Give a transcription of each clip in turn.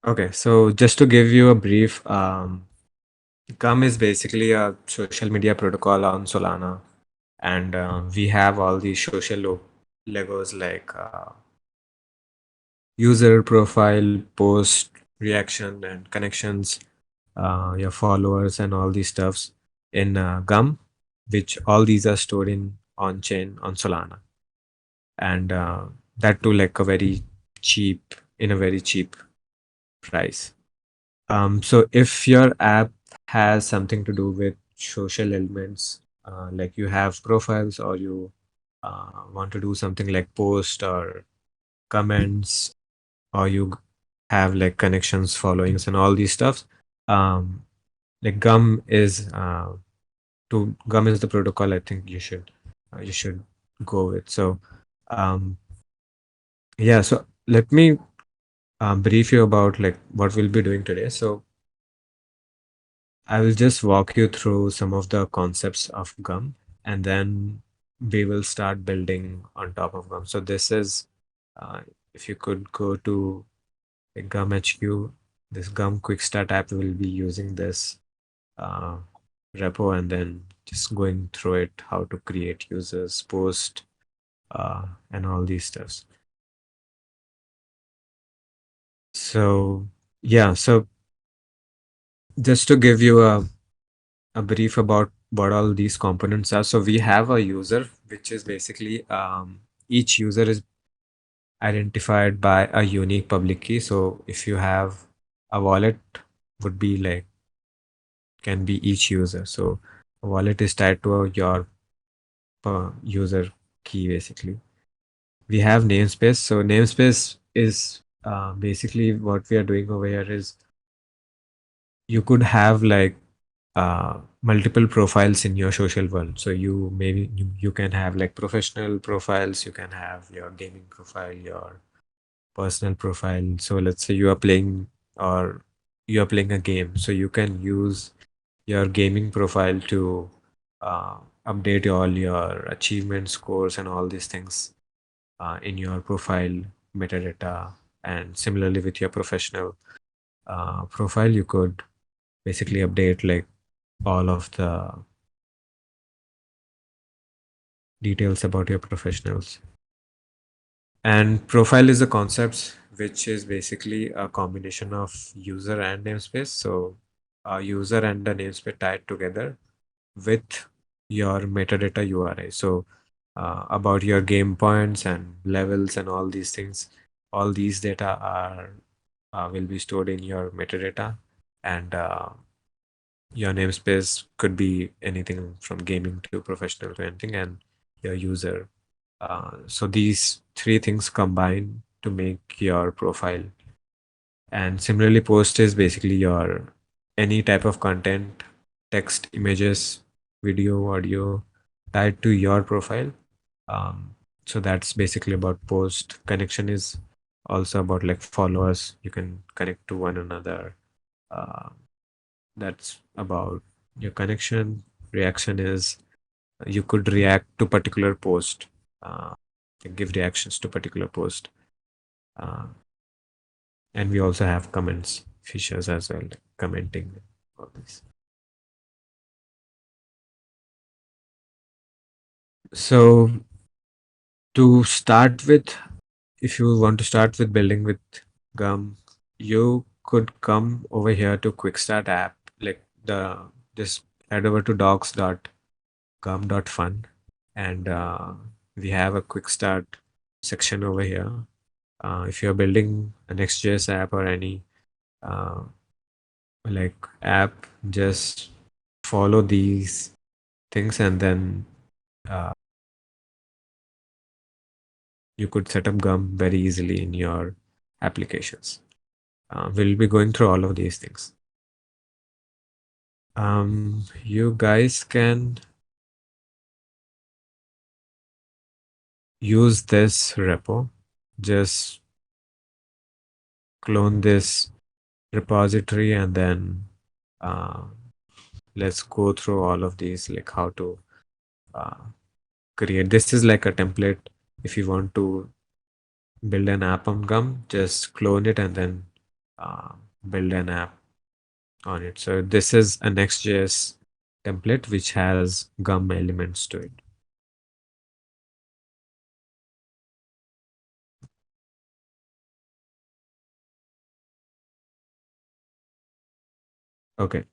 Okay, so just to give you a brief, Gum is basically a social media protocol on Solana, and we have all these social Legos like user profile, post, reaction, and connections, your followers, and all these stuffs in Gum, which all these are stored in on chain on Solana, and that too like a very cheap in a very cheap price. So if your app has something to do with social elements, like you have profiles or you want to do something like post or comments, or you have like connections, followings, and all these stuffs, um, like Gum is the protocol I think you should go with. So um, yeah, so let me brief you about like what we'll be doing today. So I will just walk you through some of the concepts of Gum, and then we will start building on top of Gum. So this is, uh, if you could go to a Gum HQ, this Gum Quick Start app will be using this uh, repo, and then just going through it, how to create users, post, and all these stuffs. So yeah, so just to give you a brief about what all these components are. So we have a user, which is basically each user is identified by a unique public key. So if you have a wallet, would be like can be each user. So a wallet is tied to your user key basically. We have namespace. So namespace is basically what we are doing over here is you could have like multiple profiles in your social world. So you can have like professional profiles, you can have your gaming profile, your personal profile. So let's say you are playing a game, so you can use your gaming profile to uh, update all your achievement scores and all these things in your profile metadata. And similarly with your professional profile, you could basically update like all of the details about your professionals. And profile is a concept which is basically a combination of user and namespace. So a user and a namespace tied together with your metadata URI. So about your game points and levels and all these things, all these data are will be stored in your metadata, and your namespace could be anything from gaming to professional to anything, and your user. So these three things combine to make your profile. And similarly, post is basically your any type of content, text, images, video, audio tied to your profile. So that's basically about post. Connection is also about like followers. You can connect to one another. Uh, that's about your connection. Reaction is you could react to particular post, uh, give reactions to particular post. Uh, and we also have comments features as well, like commenting all this. So to start with, if you want to start with building with Gum, you could come over here to Quick Start app, like just head over to docs.gum.fun, and we have a Quick Start section over here. If you're building a Next.js app or any uh, like app, just follow these things, and then uh, you could set up Gum very easily in your applications. We'll be going through all of these things. You guys can use this repo. Just clone this repository, and then uh, let's go through all of these, like how to uh, create. This is like a template. If you want to build an app on Gum, just clone it and then uh, build an app on it. So this is a Next.js template which has Gum elements to it. Okay.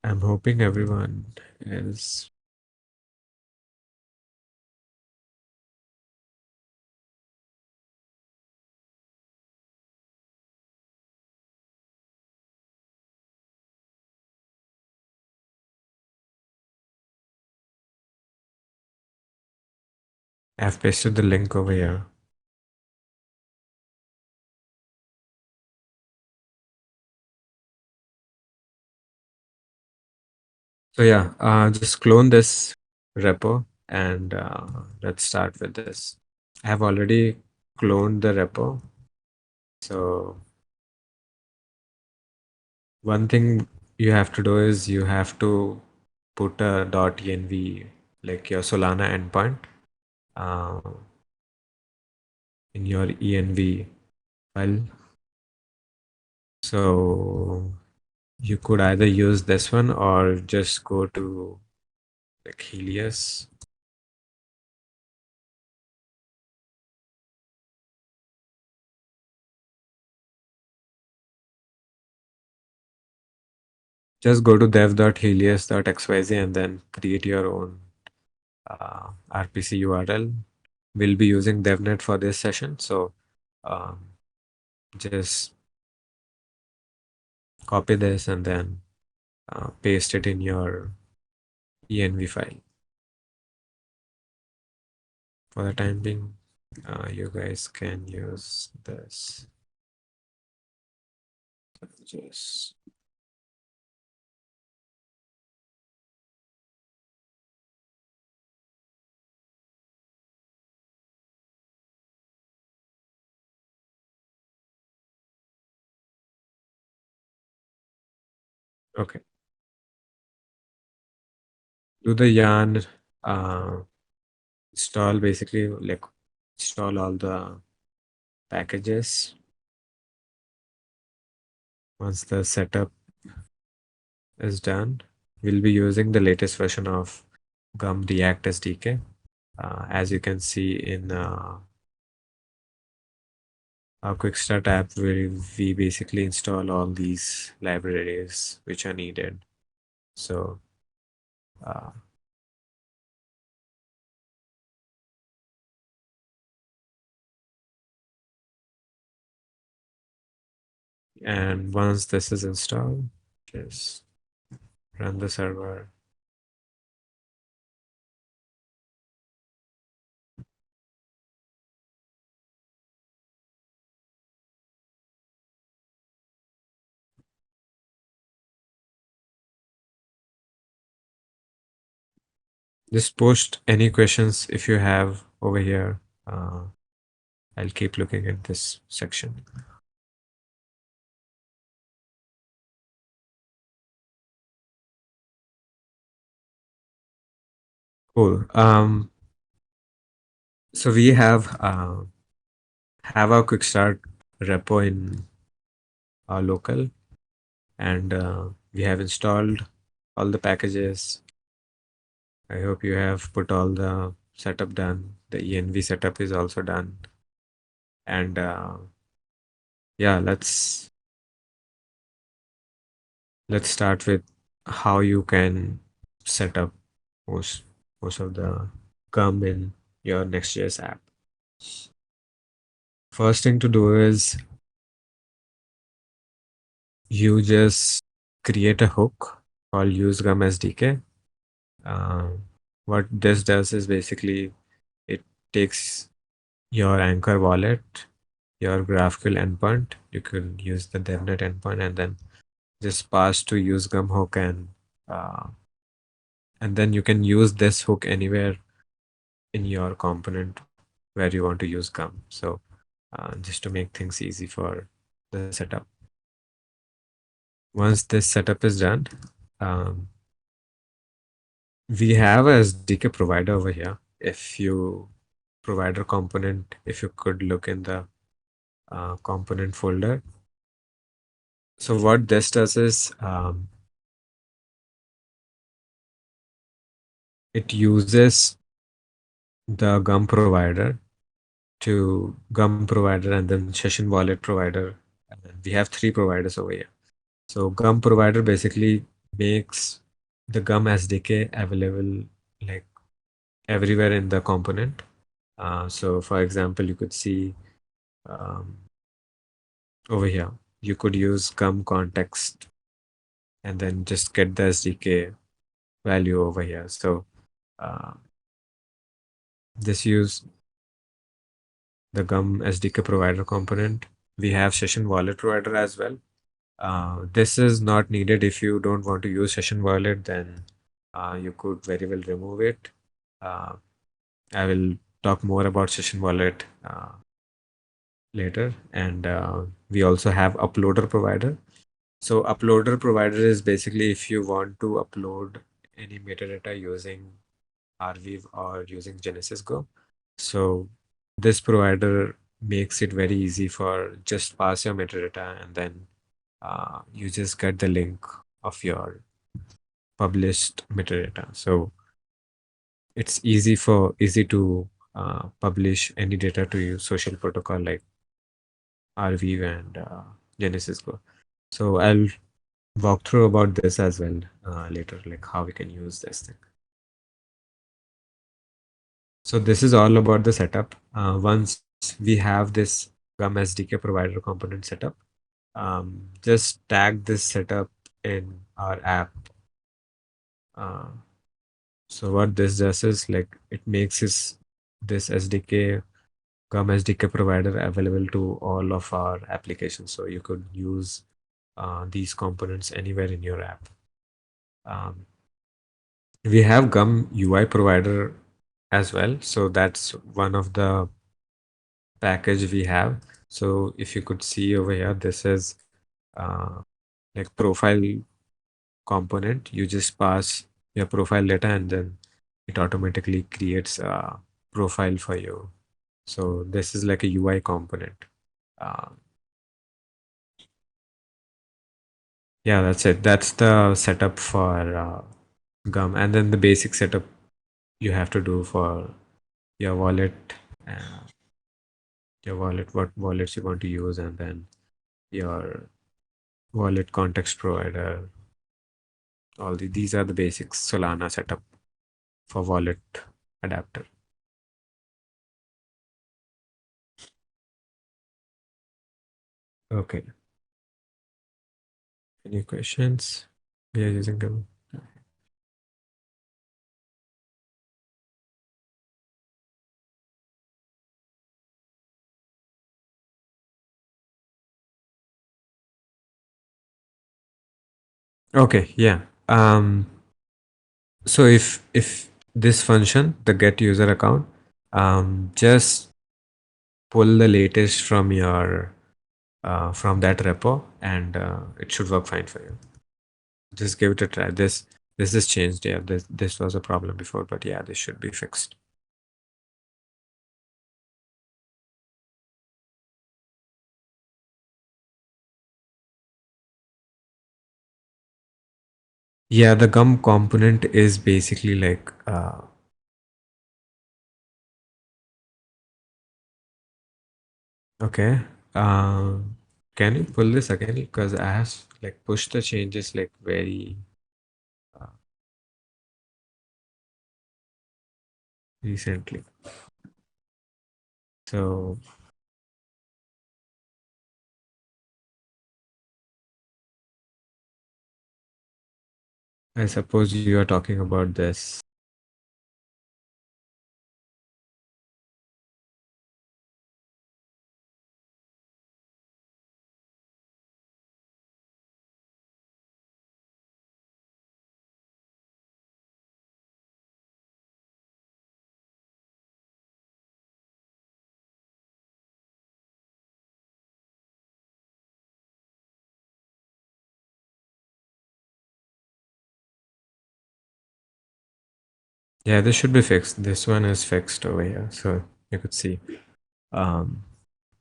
I'm hoping everyone is. I've pasted the link over here. So yeah, just clone this repo and let's start with this. I have already cloned the repo. So one thing you have to do is you have to put a .env, like your Solana endpoint, uh, in your env file. So you could either use this one or just go to like Helios. Just go to dev.helios.xyz and then create your own RPC URL. We'll be using DevNet for this session, so um, just copy this and then paste it in your env file. For the time being, you guys can use this. Just okay. Do the yarn install, basically like install all the packages. Once the setup is done, we'll be using the latest version of Gum React SDK. As you can see in our quick start app, where we basically install all these libraries which are needed. So uh, and once this is installed, just run the server. Just post any questions if you have over here. I'll keep looking at this section. Cool. So we have our quick start repo in our local, and we have installed all the packages. I hope you have put all the setup done. The env setup is also done, and yeah, let's start with how you can set up most of the Gum in your Next.js app. First thing to do is you just create a hook called use Gum SDK. What this does is basically it takes your Anchor wallet, your GraphQL endpoint. You can use the DevNet endpoint and then just pass to use Gum hook, and then you can use this hook anywhere in your component where you want to use Gum. So just to make things easy for the setup. Once this setup is done, we have a SDK provider over here. If you provider component, if you could look in the component folder, So what this does is it uses the Gum provider to Gum provider and then session wallet provider. And then we have three providers over here. So Gum provider basically makes the Gum SDK available like everywhere in the component. So for example, you could see um, over here, you could use Gum context and then just get the SDK value over here. So uh, this use the Gum SDK provider component. We have session wallet provider as well. This is not needed if you don't want to use session wallet, then you could very well remove it. Uh, I will talk more about session wallet later. And we also have uploader provider. So uploader provider is basically if you want to upload any metadata using Arweave or using Genesis Go. So this provider makes it very easy for just pass your metadata and then you just get the link of your published metadata. So it's easy to publish any data to your social protocol like Arweave and Genesis Go. So I'll walk through about this as well later, like how we can use this thing. So this is all about the setup. Once we have this Gum SDK provider component setup, just tag this setup in our app. So what this does is like it makes this SDK Gum SDK provider available to all of our applications. So you could use these components anywhere in your app. We have Gum UI provider as well. So that's one of the package we have. So if you could see over here, this is like profile component. You just pass your profile data and then it automatically creates a profile for you. So this is like a UI component. Uh, yeah, that's it. That's the setup for Gum. And then the basic setup you have to do for your wallet, uh, what wallets you want to use, and then your wallet context provider. These are the basics Solana setup for wallet adapter. Okay. Any questions? We are using them. Okay, yeah. So if this function, the get user account, just pull the latest from your from that repo, and it should work fine for you. Just give it a try. This is changed. Yeah, this was a problem before, but yeah, this should be fixed. Yeah, the Gum component is basically like okay. Can you pull this again? Because I have like pushed the changes like very uh, recently. So I suppose you are talking about this. Yeah, this should be fixed. This one is fixed over here. So you could see. Um,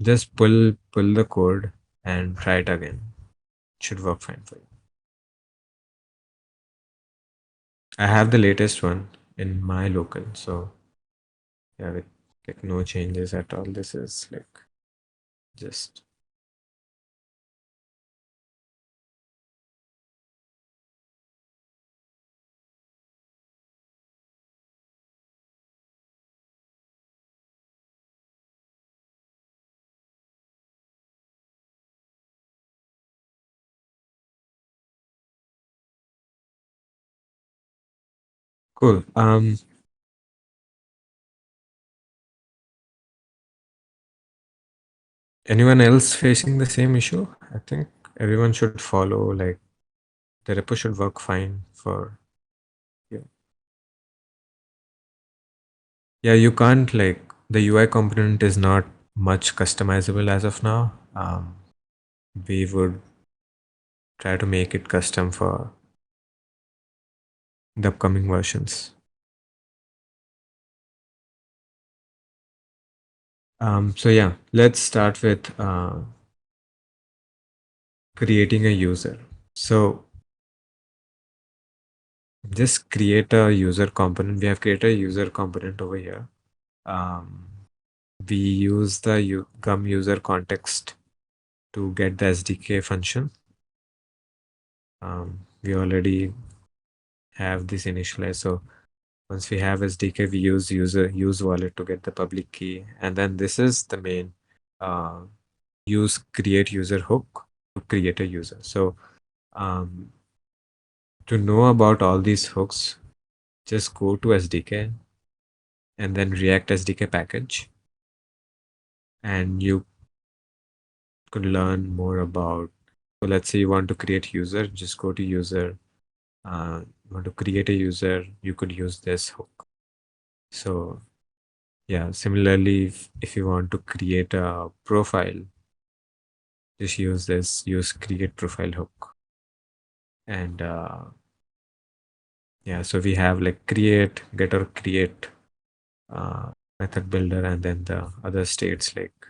just pull the code and try it again. should work fine for you. I have the latest one in my local, so yeah, with like no changes at all. This is like just cool. Anyone else facing the same issue? I think everyone should follow, like the repo should work fine for you. Yeah, you can't like the UI component is not much customizable as of now. We would try to make it custom for the upcoming versions. So yeah, let's start with creating a user. So just create a user component. We have created a user component over here. Um, we use the Gum user context to get the SDK function. We already have this initialized. So once we have SDK, we use use wallet to get the public key. And then this is the main use create user hook to create a user. So to know about all these hooks, just go to SDK and then React SDK package. And you could learn more about, so let's say you want to create user, just go to user. You want to create a user, you could use this hook. So yeah, similarly, if you want to create a profile, just use this, use create profile hook. And yeah, so we have like create, get or create method builder, and then the other states like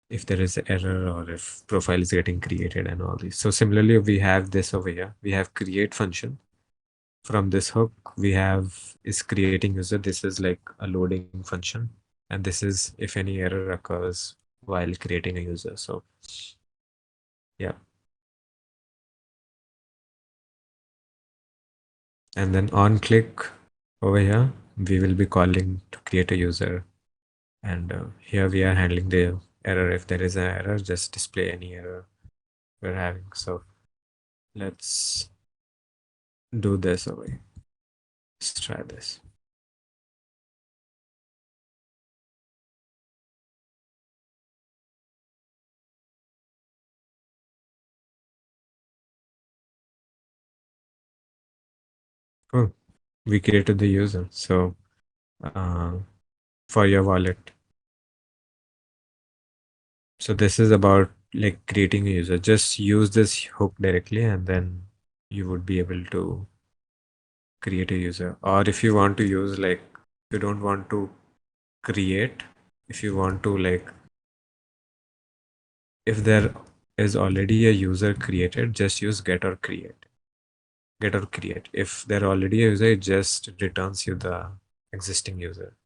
if there is an error or if profile is getting created and all these. So similarly, we have this over here. We have create function. From this hook, we have is creating user. This is like a loading function. And this is if any error occurs while creating a user. So yeah. And then on click over here, we will be calling to create a user. And here we are handling the error. If there is an error, just display any error we're having. So let's do this away. Let's try this. Cool. We created the user. So for your wallet. So this is about like creating a user. Just use this hook directly and then you would be able to create a user. Or if you want to use like, you don't want to create, if you want to like, if there is already a user created, just use get or create. Get or create. If there already a user, it just returns you the existing user.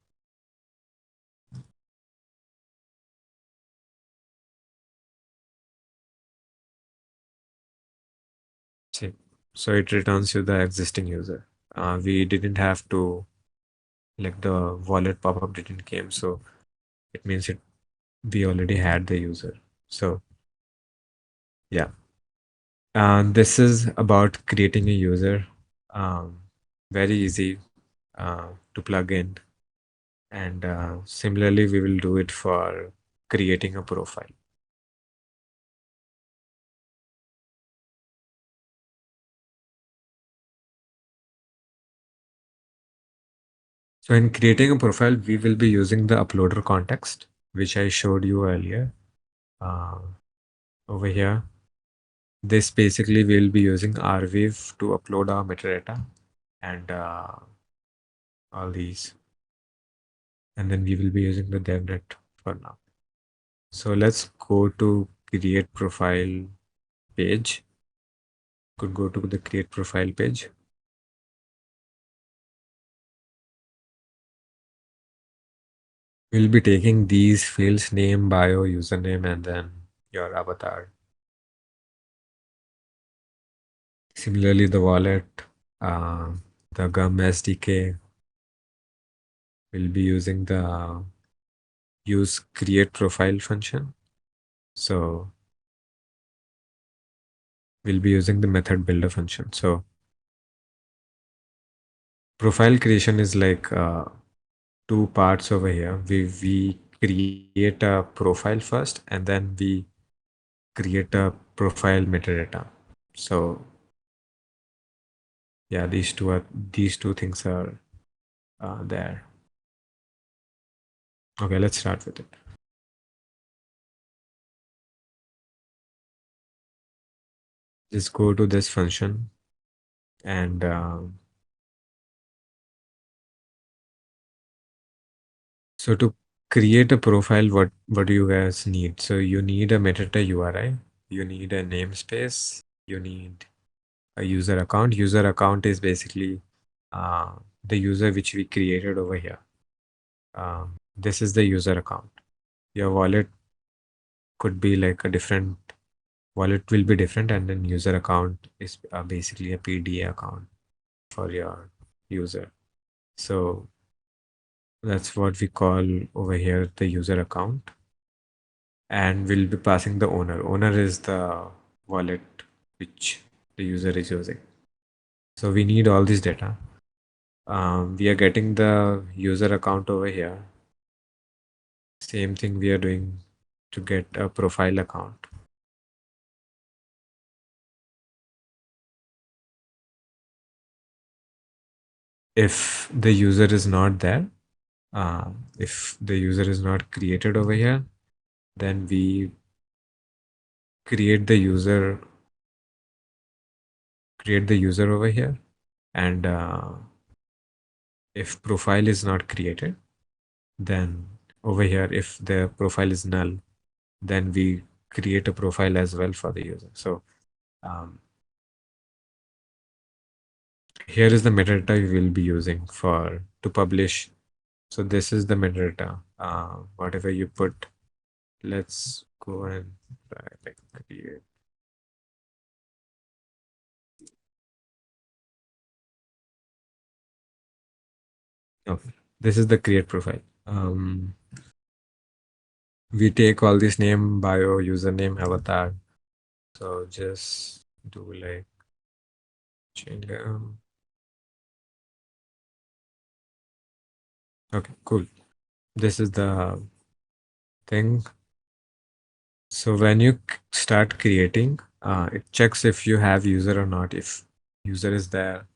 See, so it returns you the existing user. We didn't have to like the wallet pop-up didn't came, so it means it we already had the user. So yeah, this is about creating a user. Very easy to plug in, and similarly we will do it for creating a profile. So in creating a profile, we will be using the uploader context, which I showed you earlier. Over here, this basically we'll be using rweave to upload our metadata and all these. And then we will be using the devnet for now. So let's go to create profile page. Could go to the create profile page. We'll be taking these fields: name, bio, username, and then your avatar. Similarly, the wallet, uh, the Gum SDK will be using the use create profile function. So we'll be using the method builder function. So profile creation is like two parts over here. We create a profile first, and then we create a profile metadata. So yeah, these two things are there. Okay, let's start with it. Just go to this function and so to create a profile, what do you guys need? So you need a metadata URI, you need a namespace, you need a user account. User account is basically the user which we created over here. This is the user account. Your wallet could be like a different wallet will be different, and then user account is basically a PDA account for your user. So that's what we call over here the user account. And we'll be passing the owner. Owner is the wallet which the user is using. So we need all this data. We are getting the user account over here. Same thing we are doing to get a profile account. If the user is not there, if the user is not created over here, then we create the user over here. And if profile is not created, then over here, if the profile is null, then we create a profile as well for the user. So here is the metadata we will be using for to publish. So this is the metadata. Whatever you put, let's go and try like create. Okay, this is the create profile. We take all this name, bio, username, avatar. So just do like change. Okay, cool. This is the thing. So when you start creating, it checks if you have user or not. If user is there,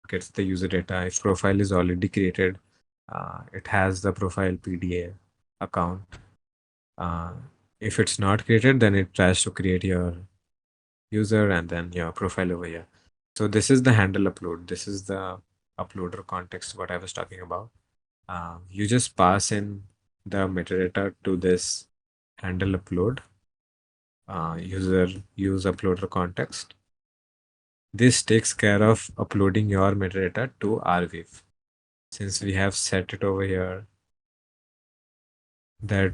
gets the user data. If profile is already created, it has the profile PDA account. If it's not created, then it tries to create your user and then your profile over here. So this is the handle upload. This is the uploader context, what I was talking about. You just pass in the metadata to this handle upload, user use uploader context. This takes care of uploading your metadata to Rweave. Since we have set it over here that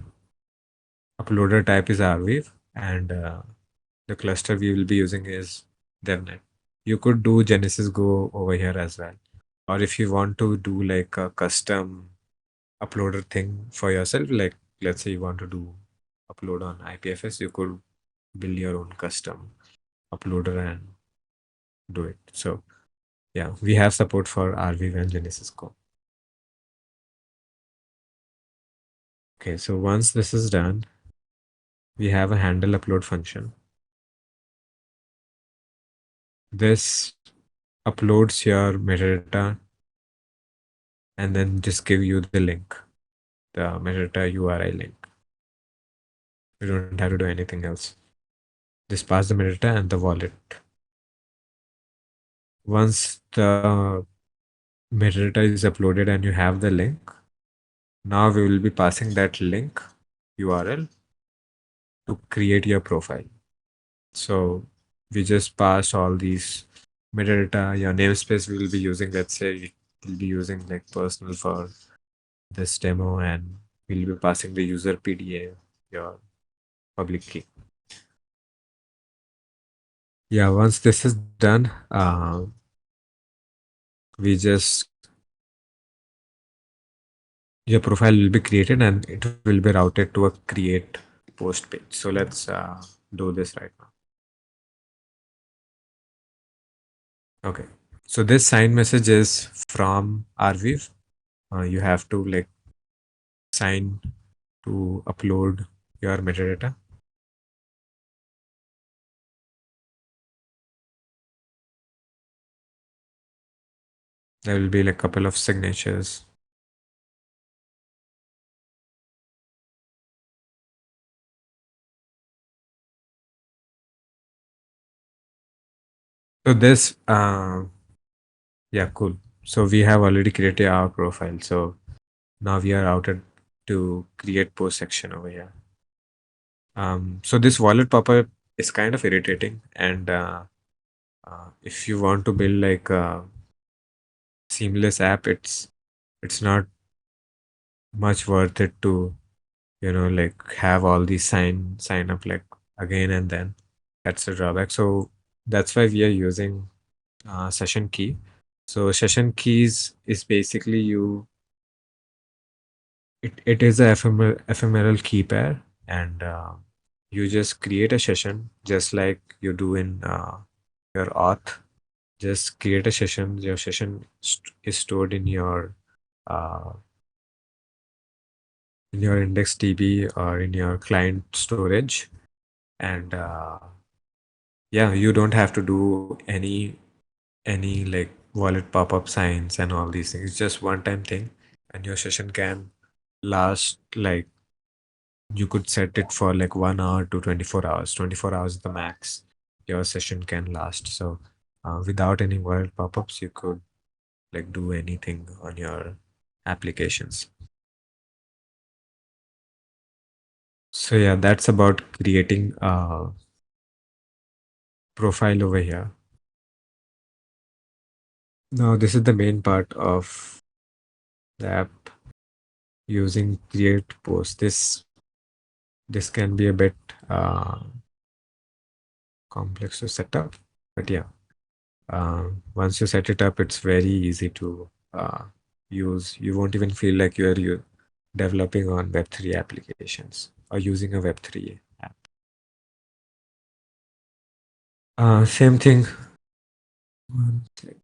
uploader type is Rweave, and the cluster we will be using is DevNet. You could do Genesis Go over here as well. Or if you want to do like a custom uploader thing for yourself, like let's say you want to do upload on IPFS, you could build your own custom uploader and do it. So yeah, we have support for Rweave and Genesis Go. Okay, so once this is done, we have a handle upload function. This uploads your metadata and then just give you the link, the metadata URI link. You don't have to do anything else. Just pass the metadata and the wallet. Once the metadata is uploaded and you have the link, now we will be passing that link URL to create your profile. So we just passed all these metadata. Your namespace we will be using, let's say we'll be using like personal for this demo, and we'll be passing the user PDA, your public key. Yeah, once this is done, we just your profile will be created and it will be routed to a create post page. So let's do this right now. Okay. So this sign message is from Arviv. You have to like sign to upload your metadata. There will be like a couple of signatures. So this, yeah, cool. So we have already created our profile. So now we are routed to create post section over here. So this wallet pop-up is kind of irritating, and if you want to build like a seamless app, it's not much worth it to like have all these sign up like again and then. That's the drawback. So that's why we are using session key. So session keys is basically it is a ephemeral key pair, and you just create a session just like you do in your auth. Just create a session. Your session is stored uh, in your index DB or in your client storage, and yeah, you don't have to do any like wallet pop-up signs and all these things. It's just one time thing, and your session can last like you could set it for like 1 hour to 24 hours. 24 hours is the max your session can last. So without any wallet pop-ups, you could like do anything on your applications. So yeah, that's about creating a profile over here. Now this is the main part of the app, using create post. This can be a bit complex to set up, but yeah, once you set it up, it's very easy to use. You won't even feel like you developing on Web3 applications or using a Web3 app. Same thing. One sec.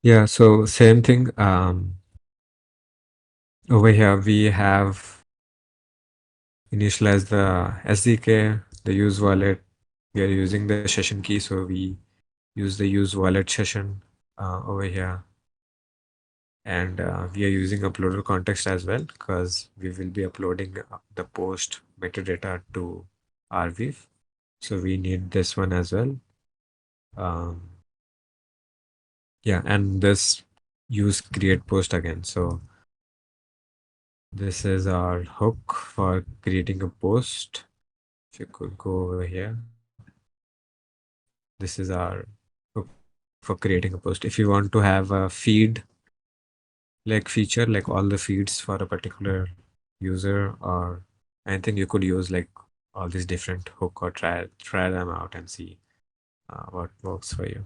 Yeah, so same thing. Over here we have initialized the SDK, the use wallet. We are using the session key, so we use the use wallet session over here. And we are using uploader context as well, because we will be uploading the post metadata to Arviv. So we need this one as well. Um, yeah, and this use create post again. So this is our hook for creating a post. If you could go over here, this is our hook for creating a post. If you want to have a feed like feature, like all the feeds for a particular user or anything, you could use like all these different hook or try them out and see what works for you.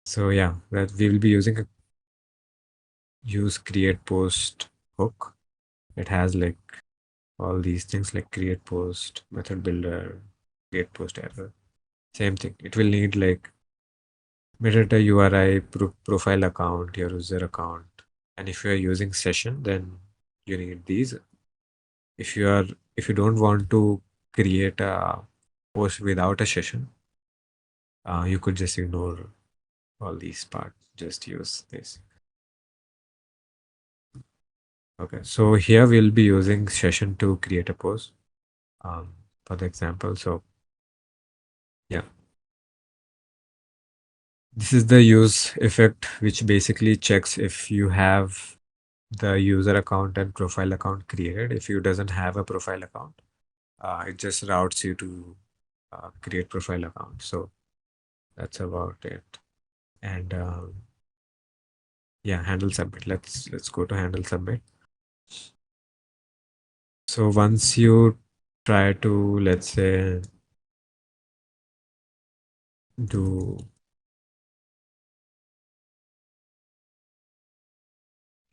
So yeah, that we will be using a use create post hook. It has like all these things like create post, method builder, create post error. Same thing. It will need like metadata URI, profile account, your user account. And if you are using session, then you need these. If you are if you don't want to create a post without a session, you could just ignore all these parts. Just use this. Okay, so here we'll be using session to create a post for the example. So yeah, This is the use effect, which basically checks if you have the user account and profile account created. If you doesn't have a profile account, it just routes you to create profile account. So that's about it. And yeah, handle submit. Let's go to handle submit. So once you try to, let's say, do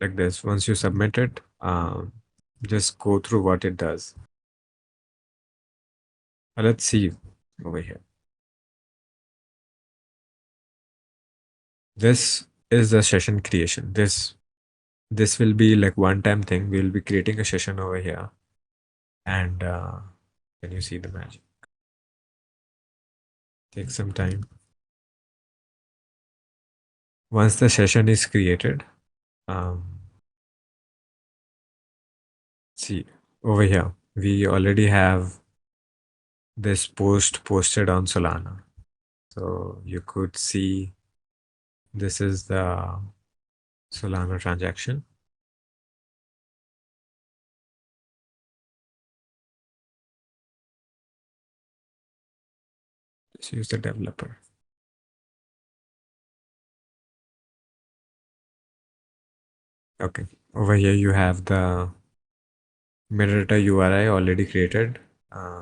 like this, once you submit it, just go through what it does. Let's see over here. This is the session creation. This will be like one-time thing. We'll be creating a session over here, and can you see the magic? Take some time. Once the session is created, um, see over here, we already have this post posted on Solana. So you could see this is the Solana transaction. Just use the developer. Okay. Over here you have the metadata URI already created.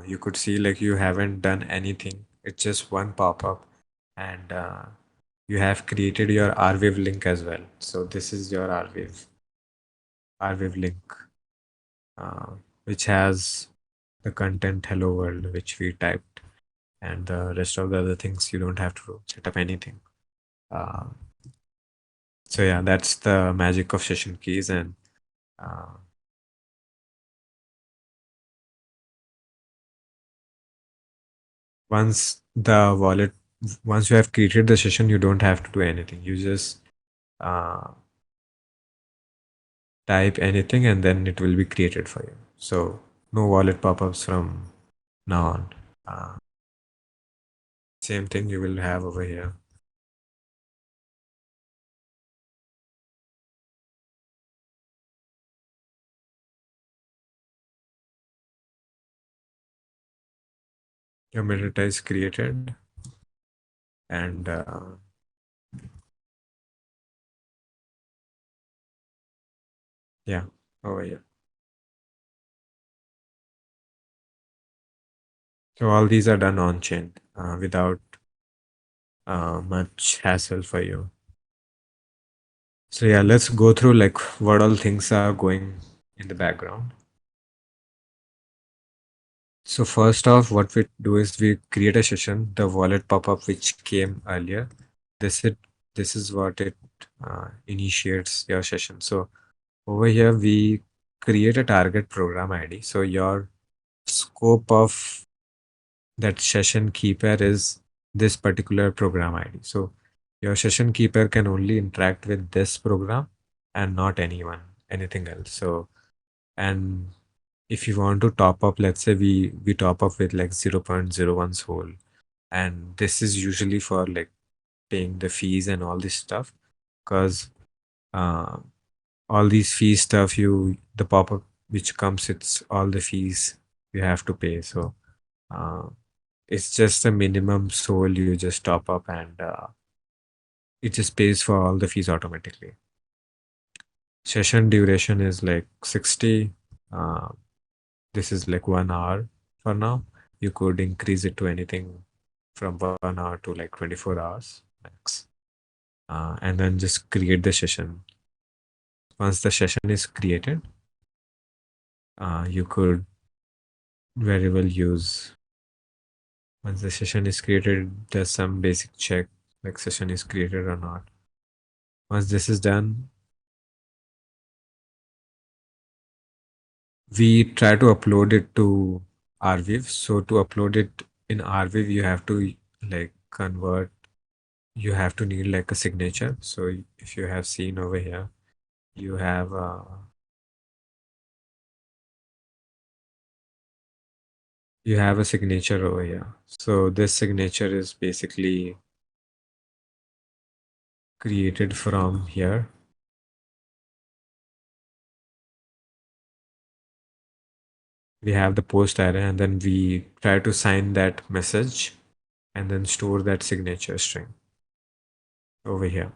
You could see like you haven't done anything. It's just one pop-up, and you have created your RWave link as well. So this is your RWave link, which has the content hello world, which we typed, and the rest of the other things you don't have to set up anything. Uh, so yeah, that's the magic of session keys. And uh, once the wallet, once you have created the session, you don't have to do anything. You just uh, type anything and then it will be created for you. So no wallet pop-ups from now on. Same thing you will have over here. Your metadata is created, and yeah, over here. So all these are done on chain without much hassle for you. So yeah, let's go through like what all things are going in the background. So first off, what we do is we create a session, the wallet pop-up which came earlier. This it this is what it initiates your session. So over here we create a target program ID. So your scope of that session keeper is this particular program ID. So your session keeper can only interact with this program and not anything else. So, and if you want to top up, let's say we top up with like 0.01 Sol, and this is usually for like paying the fees and all this stuff, because uh, all these fee stuff, the pop-up which comes, it's all the fees you have to pay. So uh, it's just a minimum Sol you just top up, and it just pays for all the fees automatically. Session duration is like 60. uh, this is like 1 hour for now. You could increase it to anything from 1 hour to like 24 hours max. And then just create the session. Once the session is created, you could very well use, once the session is created, there's some basic check like session is created or not. Once this is done, we try to upload it to RWave. So to upload it in RWave, you have to like convert, you have to need like a signature. So if you have seen over here, you have a signature over here. So this signature is basically created from here. We have the post array, and then we try to sign that message and then store that signature string over here.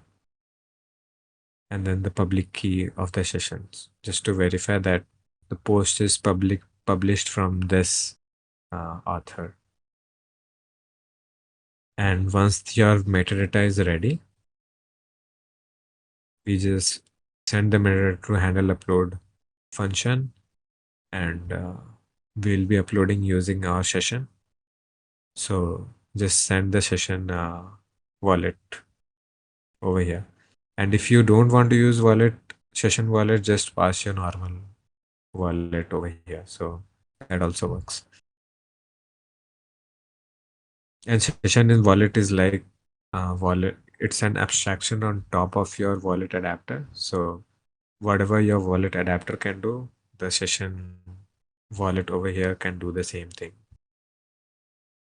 And then the public key of the sessions, just to verify that the post is published from this author. And once your metadata is ready, we just send the metadata to handle upload function, and we'll be uploading using our session. So just send the session wallet over here. And if you don't want to use session wallet, just pass your normal wallet over here. So that also works. And session in wallet is like wallet. It's an abstraction on top of your wallet adapter. So whatever your wallet adapter can do, the session wallet over here can do the same thing.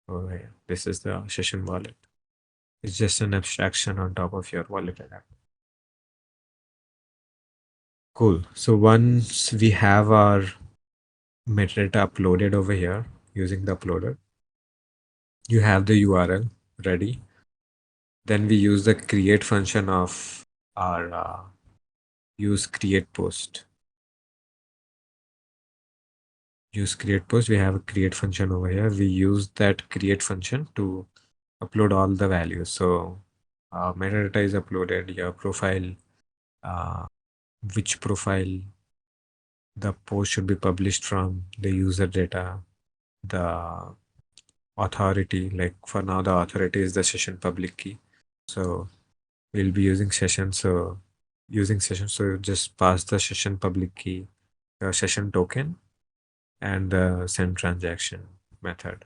Over here, this is the session wallet. It's just an abstraction on top of your wallet adapter. Cool. So once we have our metadata uploaded over here using the uploader, you have the URL ready. Then we use the create function of our use create post. Use create post. We have a create function over here. We use that create function to upload all the values. So metadata is uploaded, your profile, which profile the post should be published from, the user data, the authority. Like for now, the authority is the session public key. So we'll be using session. So using session, so just pass the session public key, the session token, and the send transaction method.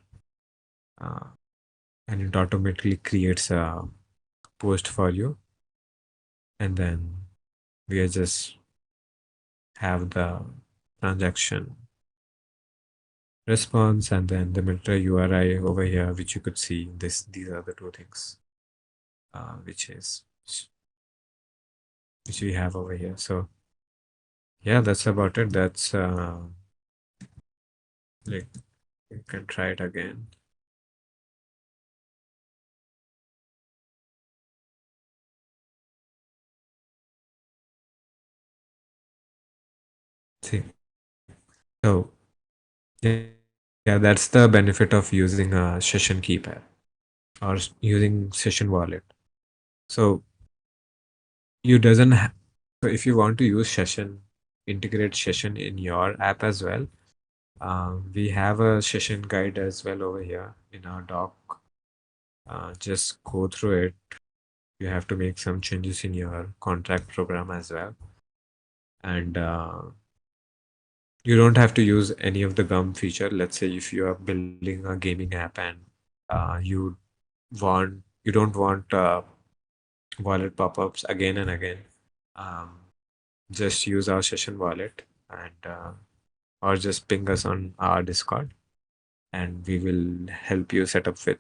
And it automatically creates a post for you. And then we are just have the transaction response, and then the meta URI over here, which you could see. These are the two things, which we have over here. So yeah, that's about it. That's like, you can try it again. See, so yeah, yeah, that's the benefit of using a session keypad or using session wallet. So you doesn't so if you want to use session, integrate session in your app as well, we have a session guide as well over here in our doc. Just go through it. You have to make some changes in your contract program as well, and you don't have to use any of the Gum feature. Let's say if you are building a gaming app and you don't want wallet pop-ups again and again, um, just use our session wallet, and or just ping us on our Discord, and we will help you set up with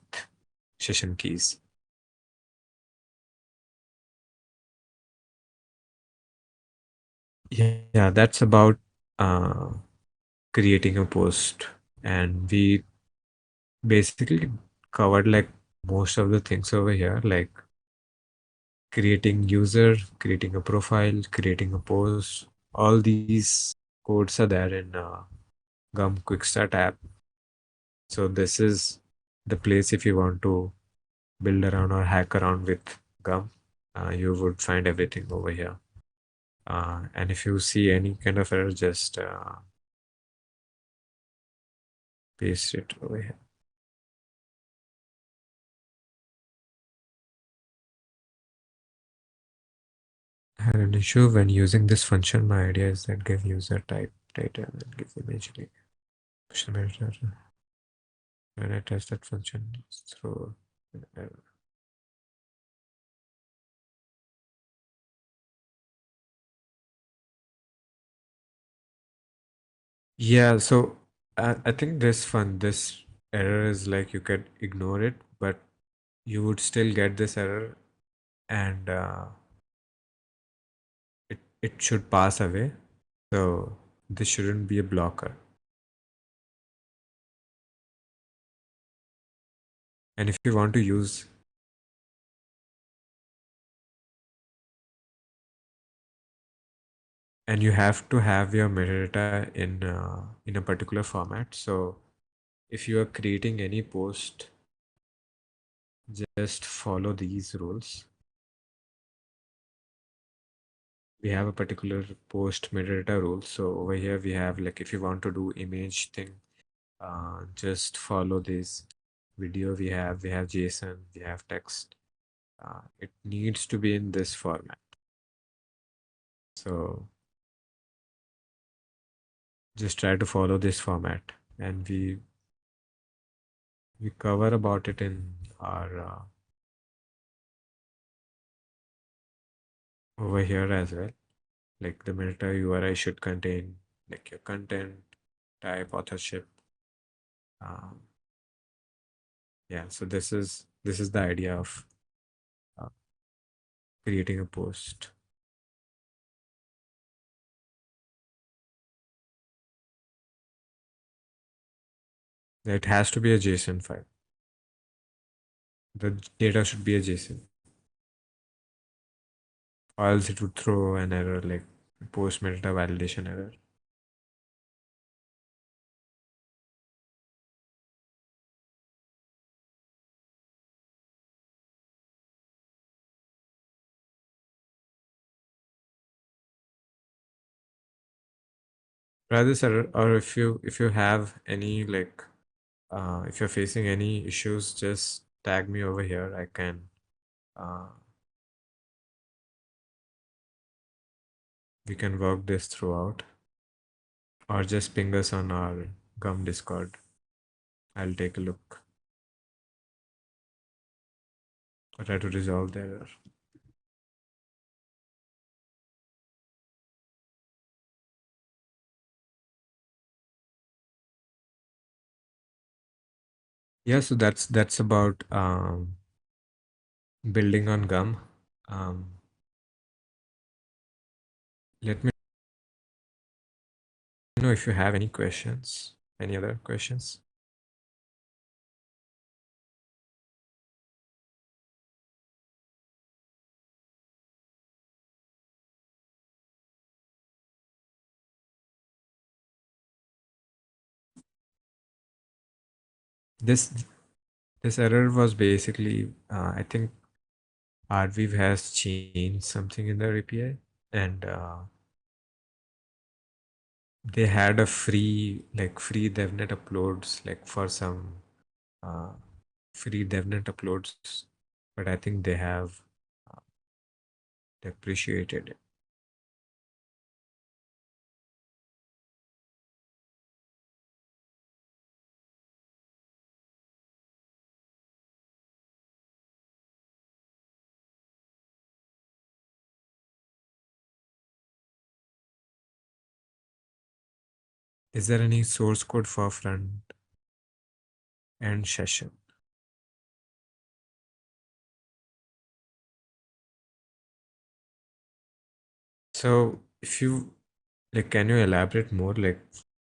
session keys. Yeah, that's about uh, creating a post, and we basically covered like most of the things over here, like creating user, creating a profile, creating a post. All these codes are there in Gum Quick Start app. So this is the place if you want to build around or hack around with Gum. You would find everything over here. And if you see any kind of error, just paste it over here. Had an issue when using this function. My idea is that give user type data and then give image link. Push the metadata. When I test that function, it's through an error. Yeah, so I think this error is like you could ignore it, but you would still get this error, and it should pass away. So this shouldn't be a blocker. And if you want to use, and you have to have your metadata in a particular format. So if you are creating any post, just follow these rules. We have a particular post metadata rule. So over here we have, like, if you want to do image thing, just follow this. Video we have JSON, we have text. It needs to be in this format. So just try to follow this format, and we cover about it in our over here as well. Like the meta URI should contain like your content type, authorship. Um, yeah, so this is the idea of uh, creating a post. It has to be a JSON file. The data should be a JSON, or else it would throw an error like post meta validation error. Try this error, or if you have any like if you're facing any issues, just tag me over here. I can uh, we can work this throughout, or just ping us on our Gum Discord. I'll take a look. I'll try to resolve the error. Yeah, so that's about building on Gum. Let me know if you have any questions. Any other questions? This this error was basically I think Arviv has changed something in their API, and they had a free devnet uploads, like for some uh, free devnet uploads, but I think they have depreciated it. Is there any source code for front end session? So if you like, can you elaborate more? Like,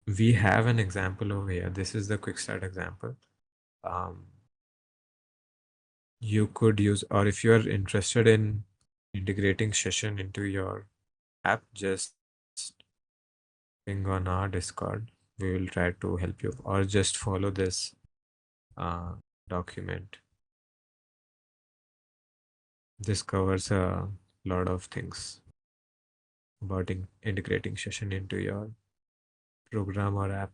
we have an example over here. This is the quick start example. Um, you could use, or if you are interested in integrating session into your app, just ping on our Discord. We will try to help you, or just follow this uh, document. This covers a lot of things about integrating session into your program or app.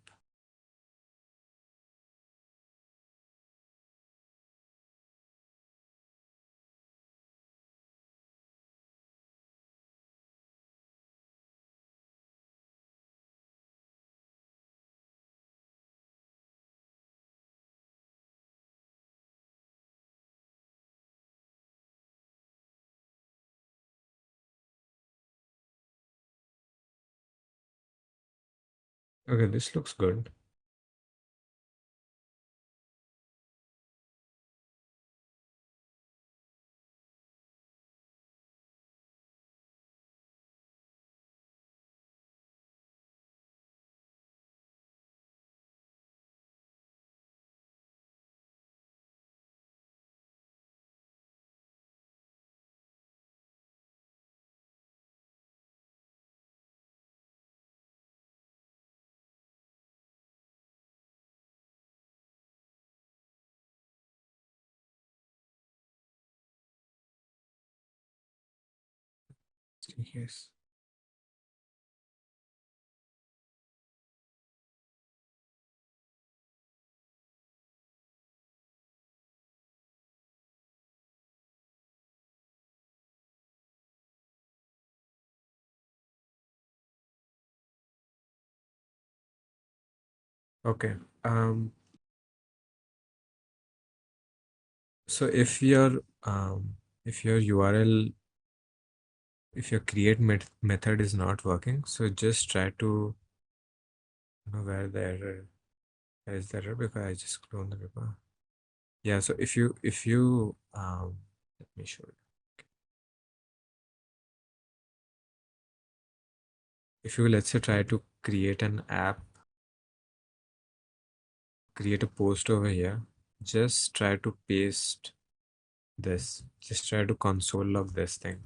Okay, this looks good. SDKs. Okay. So if your URL, if your create method is not working, so just try to where the error, where is the error, because I just cloned the paper. Yeah, so if you let me show you. If you, let's say, try to create an app, create a post over here, just try to paste this, just try to console log this thing,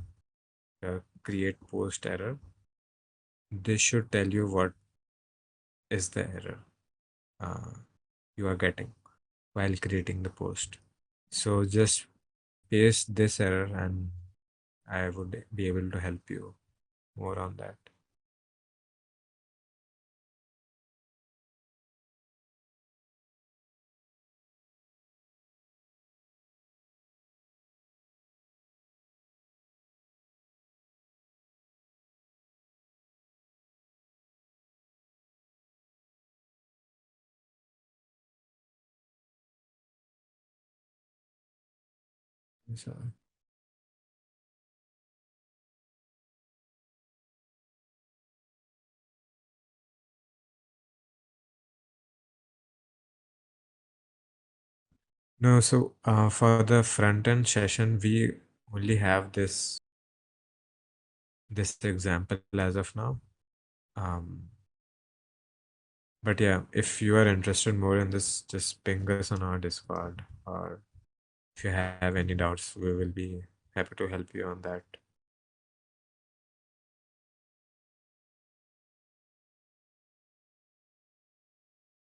create post error. This should tell you what is the error uh, you are getting while creating the post. So just paste this error and I would be able to help you more on that. So, no, so for the front end session, we only have this example as of now. Um, but yeah, if you are interested more in this, just ping us on our Discord, or if you have any doubts, we will be happy to help you on that.